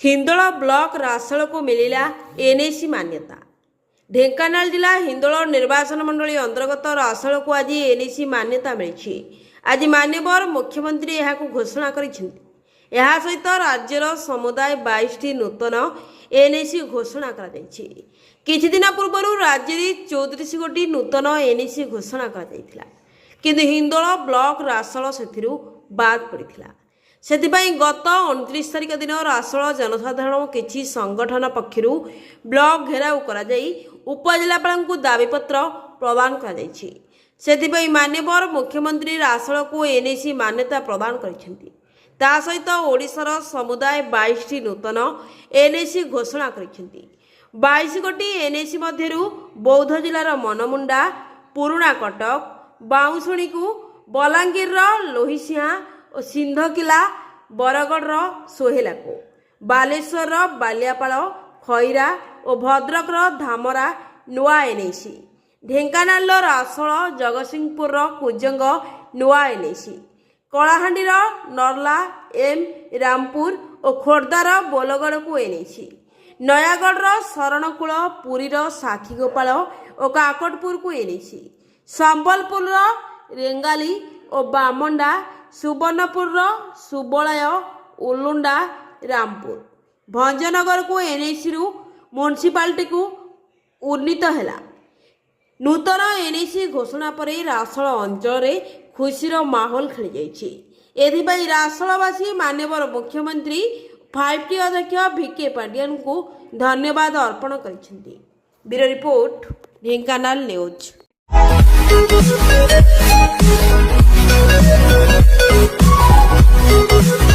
Hindol block रासळ को मिलिला NAC मान्यता। ढेंकानाल जिला हिंदोल निर्वाचन मंडली अंतर्गत रासळ को आज एनएसी मान्यता मिली। आज मान्यवर मुख्यमंत्री यह घोषणा कर सहित राज्यर समुदाय 22 नूतन एनएसी घोषणा कर किछि दिन पूर्व राज्य 34 गोटी नूतन एनएसी घोषणा कर हिंदोल ब्लॉक रासळ से बाद पड़ा। सेथिपाई गत 29 तारिख दिन रासळ जनसाधारण किछि संगठन पक्षर ब्लॉक घेराव करा जाई उपजिलापाल को दाबीपत्र प्रदान कर मान्यवर मुख्यमंत्री रासळ को एनएसी मान्यता प्रदान करिसेंती। ता सहित ओडिशार समुदाय 22 नूतन एनएसी घोषणा करिसेंती। 22 गोटी एनएसी मध्यरु बौद्ध जिलार मनमुंडा, पुराणा कटक, बाउंशुणी को, बलांगीर लोहिसिया और सिंधकिला, बरगढ़ सोहेला को, बालेश्वर बालियापाल, खैरा और भद्रक धामरा नुआ एनएसी, ढेंकानाल रासळ, जगतसिंहपुर कुजंग नुआ एनएसी, कलाहांडी नर्ला एम रामपुर और खोर्धार बोलगढ़ को एनएसी, नयागढ़ शरणकूल, पुरीर साखीगोपाल और काकटपुर को एनएसी, संबलपुर रेंगाली और बामंडा, सुवर्णपुर सुबलाय, उलुंडा, रामपुर, भंजनगर को एनएसी म्युनिसिपालिटी को उन्नीत है। नूतन एनएसी घोषणा पर रासळ अंचल खुशीर माहौल खेली जाई। रासळवासी मान्यवर मुख्यमंत्री 5T अध्यक्ष VK पांडियन को धन्यवाद अर्पण करिसेंती। Bureau report, Dhenkanal news. Thank you.